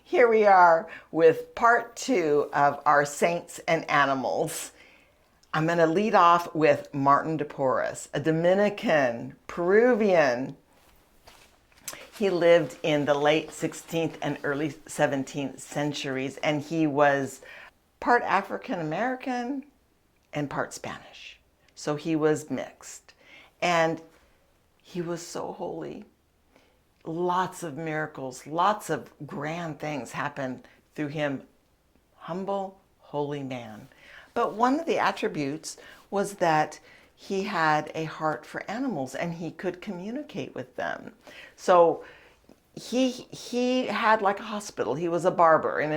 Here we are with part 2 of our Saints and Animals. I'm going to lead off with Martin de Porres, a Dominican, Peruvian. He lived in the late 16th and early 17th centuries, and he was part African American and part Spanish. So he was mixed, and he was so holy. Lots of miracles, lots of grand things happened through him. Humble, holy man. But one of the attributes was that he had a heart for animals and he could communicate with them. So he had like a hospital. He was a barber, and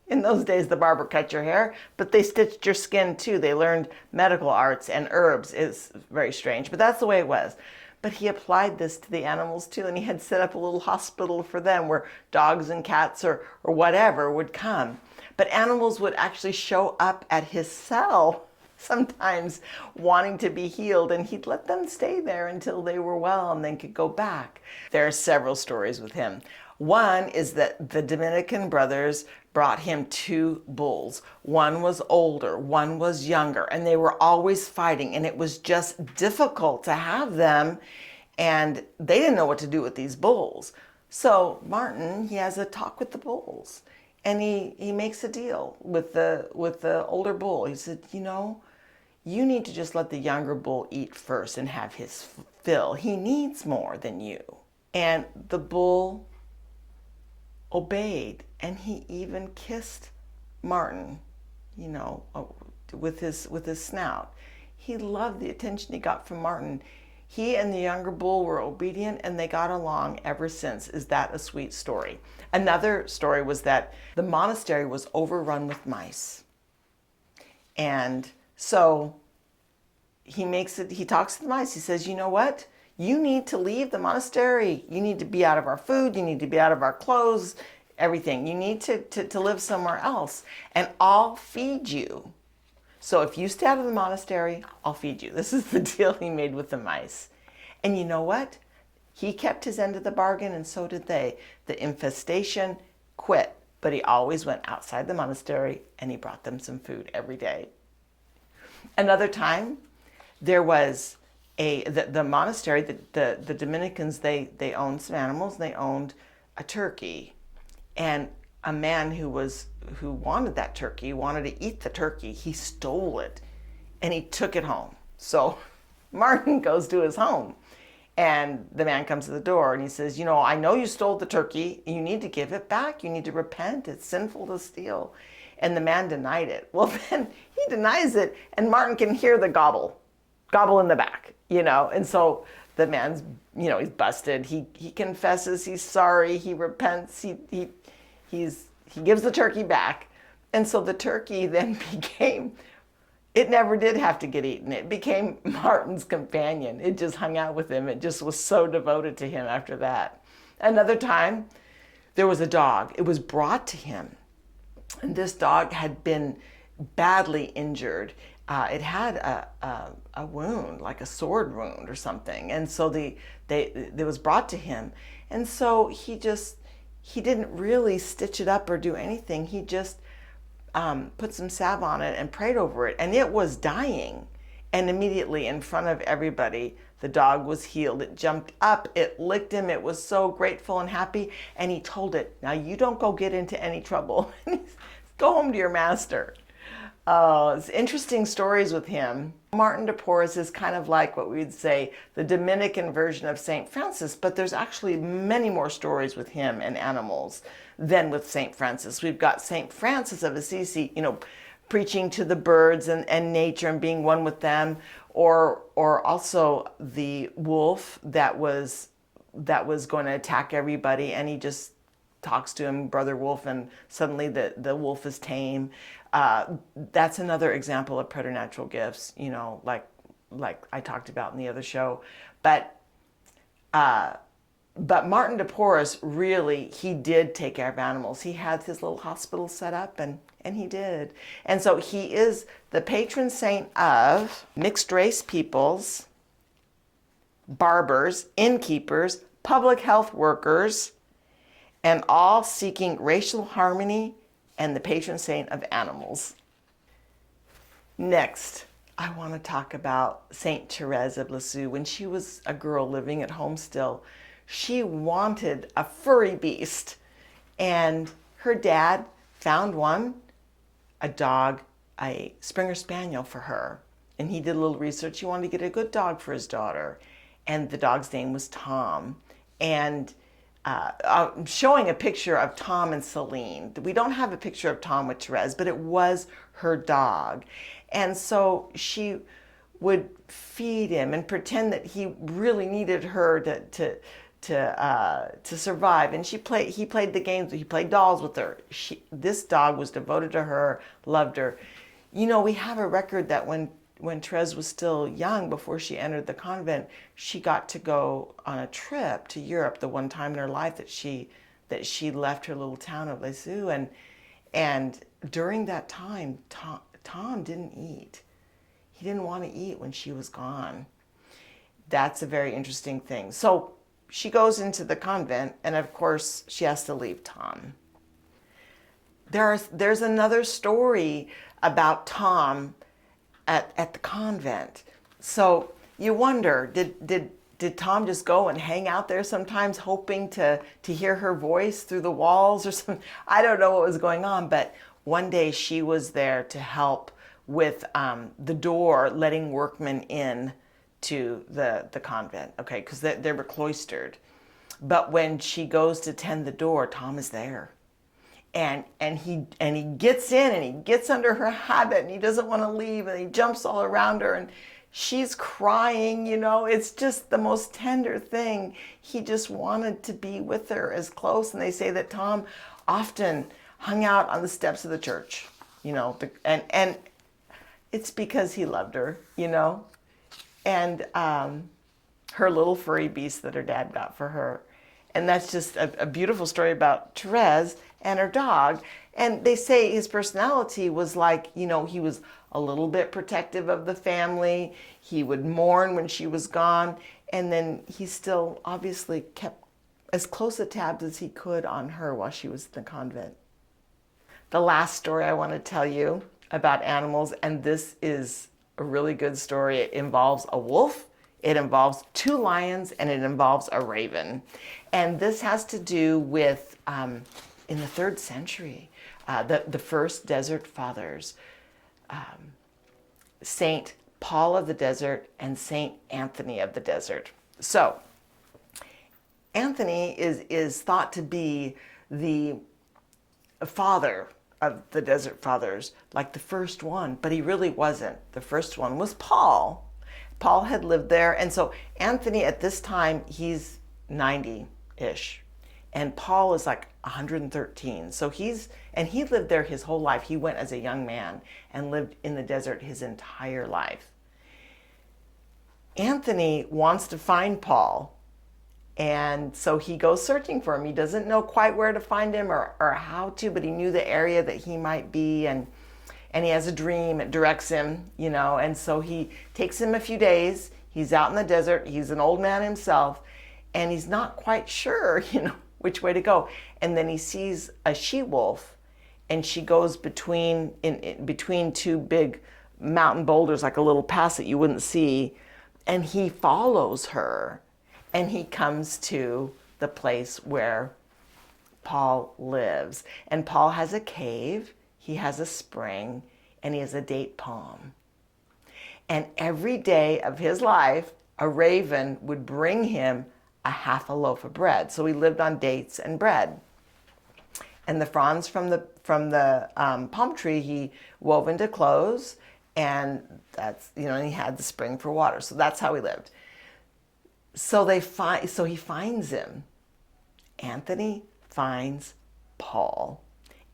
in those days the barber cut your hair, but they stitched your skin too. They learned medical arts and herbs. It's very strange, but that's the way it was. But he applied this to the animals too, and he had set up a little hospital for them where dogs and cats or whatever would come. But animals would actually show up at his cell, sometimes wanting to be healed, and he'd let them stay there until they were well and then could go back. There are several stories with him. One is that the Dominican brothers brought him 2 bulls. One was older, one was younger, and they were always fighting, and it was just difficult to have them, and they didn't know what to do with these bulls. So Martin, he has a talk with the bulls, and he makes a deal with the older bull. He said, you need to just let the younger bull eat first and have his fill. He needs more than you. And the bull obeyed, and he even kissed Martin, with his snout. He loved the attention he got from Martin. He and the younger bull were obedient, and they got along ever since. Is that a sweet story? Another story was that the monastery was overrun with mice. And so he talks to the mice. He says, you know what? You need to leave the monastery. You need to be out of our food. You need to be out of our clothes, everything. You need to live somewhere else, and I'll feed you. So if you stay out of the monastery, I'll feed you. This is the deal he made with the mice. And you know what? He kept his end of the bargain, and so did they. The infestation quit, but he always went outside the monastery, and he brought them some food every day. Another time, there was the monastery, the Dominicans, they owned some animals. They owned a turkey, and a man who wanted that turkey, wanted to eat the turkey. He stole it, and he took it home. So Martin goes to his home, and the man comes to the door, and he says, I know you stole the turkey. You need to give it back. You need to repent. It's sinful to steal. And the man denied it. Well, then he denies it, and Martin can hear the gobble in the back, and so the man's, he's busted. He confesses, he's sorry, he repents, he gives the turkey back. And so the turkey then it never did have to get eaten. It became Martin's companion. It just hung out with him. It just was so devoted to him after that. Another time, there was a dog. It was brought to him, and this dog had been badly injured. It had a wound, like a sword wound or something. And so it was brought to him. And so he didn't really stitch it up or do anything. He just put some salve on it and prayed over it. And it was dying. And immediately in front of everybody, the dog was healed. It jumped up, it licked him. It was so grateful and happy. And he told it, now you don't go get into any trouble. Go home to your master. It's interesting stories with him. Martin de Porres is kind of like what we would say the Dominican version of St. Francis, but there's actually many more stories with him and animals than with St. Francis. We've got St. Francis of Assisi, preaching to the birds and nature and being one with them, or also the wolf that was going to attack everybody, and he just talks to him, Brother Wolf, and suddenly the wolf is tame. That's another example of preternatural gifts, like I talked about in the other show. But Martin de Porres, really, he did take care of animals. He had his little hospital set up, and he did. And so he is the patron saint of mixed race peoples, barbers, innkeepers, public health workers, and all seeking racial harmony and the patron saint of animals. Next, I want to talk about Saint Therese of Lisieux. When she was a girl living at home still, she wanted a furry beast, and her dad found one, a dog, a Springer Spaniel for her. And he did a little research. He wanted to get a good dog for his daughter. And the dog's name was Tom. And I'm showing a picture of Tom and Celine. We don't have a picture of Tom with Therese, but it was her dog. And so she would feed him and pretend that he really needed her to survive. And he played the games. He played dolls with her. This dog was devoted to her, loved her. You know, we have a record that when Therese was still young, before she entered the convent, she got to go on a trip to Europe the one time in her life that she left her little town of Lisieux. And during that time, Tom didn't eat. He didn't want to eat when she was gone. That's a very interesting thing. So she goes into the convent, and of course she has to leave Tom. There's another story about Tom at the convent. So you wonder, did Tom just go and hang out there sometimes hoping to hear her voice through the walls or something? I don't know what was going on, but one day she was there to help with the door, letting workmen in to the convent, okay, because they were cloistered. But when she goes to tend the door, Tom is there. And he gets in and he gets under her habit and he doesn't want to leave and he jumps all around her and she's crying, you know. It's just the most tender thing. He just wanted to be with her as close. And they say that Tom often hung out on the steps of the church, you know, and it's because he loved her, you know. And her little furry beast that her dad got for her. And that's just a beautiful story about Therese and her dog. And they say his personality was like, you know, he was a little bit protective of the family. He would mourn when she was gone. And then he still obviously kept as close a tabs as he could on her while she was in the convent. The last story I want to tell you about animals, and this is a really good story. It involves a wolf, it involves 2 lions, and it involves a raven. And this has to do with, in the 3rd century, the first desert fathers, Saint Paul of the Desert and Saint Anthony of the Desert. So Anthony is thought to be the father of the Desert Fathers, like the first one, but he really wasn't. The first one was Paul. Paul had lived there, and so Anthony at this time, he's 90-ish, and Paul is like 113. So he lived there his whole life. He went as a young man and lived in the desert his entire life. Anthony wants to find Paul, and so he goes searching for him. He doesn't know quite where to find him or how to, but he knew the area that he might be, and he has a dream. It directs him, you know, and so he takes him a few days. He's out in the desert. He's an old man himself, and he's not quite sure, you know, which way to go. And then he sees a she-wolf, and she goes between 2 big mountain boulders, like a little pass that you wouldn't see, and he follows her. And he comes to the place where Paul lives. And Paul has a cave, he has a spring, and he has a date palm. And every day of his life, a raven would bring him a half a loaf of bread. So he lived on dates and bread. And the fronds from the palm tree he wove into clothes, and that's, you know, and he had the spring for water. So that's how he lived. So he finds him. Anthony finds Paul.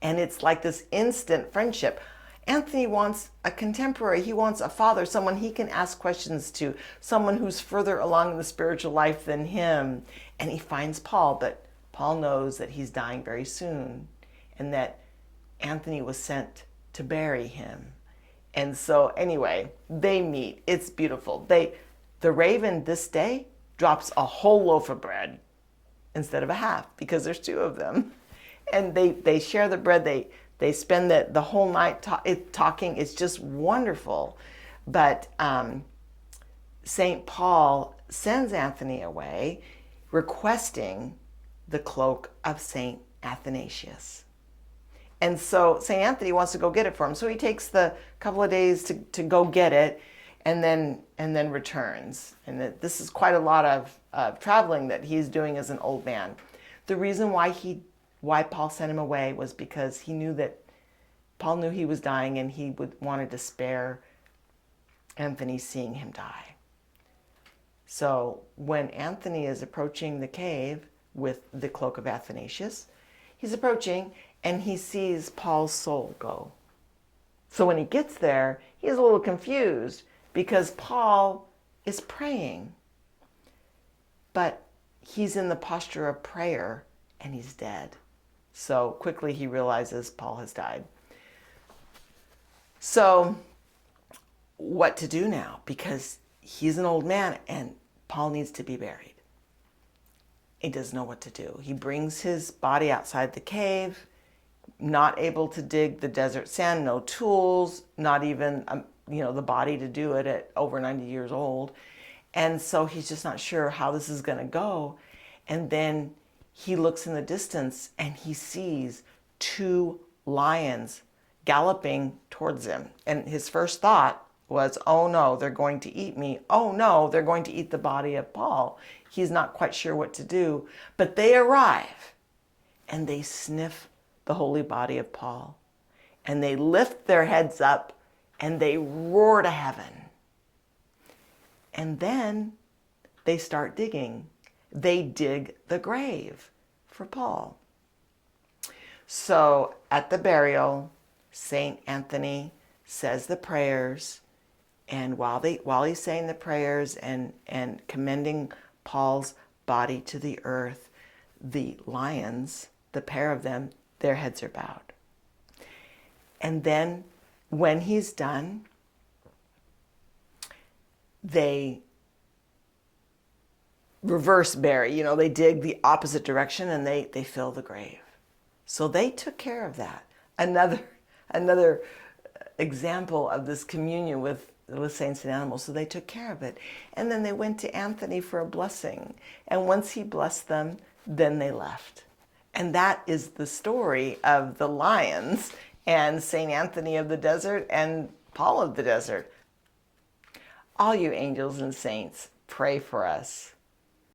And it's like this instant friendship. Anthony wants a contemporary. He wants a father, someone he can ask questions to, someone who's further along in the spiritual life than him. And he finds Paul, but Paul knows that he's dying very soon and that Anthony was sent to bury him. And so anyway, they meet. It's beautiful. The raven this day drops a whole loaf of bread instead of a half because there's two of them. And they share the bread. They spend the whole night talking. It's just wonderful. But St. Paul sends Anthony away requesting the cloak of St. Athanasius. And so St. Anthony wants to go get it for him. So he takes the couple of days to go get it and then returns. And this is quite a lot of traveling that he's doing as an old man. The reason why Paul sent him away was because Paul knew he was dying and he wanted to spare Anthony seeing him die. So when Anthony is approaching the cave with the cloak of Athanasius, he's approaching and he sees Paul's soul go. So when he gets there, he's a little confused because Paul is praying. But he's in the posture of prayer and he's dead. So quickly he realizes Paul has died. So what to do now? Because he's an old man and Paul needs to be buried. He doesn't know what to do. He brings his body outside the cave, not able to dig the desert sand, no tools, not even the body to do it at over 90 years old. And so he's just not sure how this is going to go. And then he looks in the distance and he sees two lions galloping towards him. And his first thought was, oh no, they're going to eat me. Oh no, they're going to eat the body of Paul. He's not quite sure what to do. But they arrive and they sniff the holy body of Paul. And they lift their heads up and they roar to heaven. And then they start digging. They dig the grave for Paul. So at the burial, St. Anthony says the prayers, and while he's saying the prayers and commending Paul's body to the earth, the lions, the pair of them, their heads are bowed. And then when he's done, they reverse bury, they dig the opposite direction and they fill the grave. So they took care of that. Another example of this communion with saints and animals. So they took care of it. And then they went to Anthony for a blessing. And once he blessed them, then they left. And that is the story of the lions and St. Anthony of the desert and Paul of the desert. All you angels and saints, pray for us.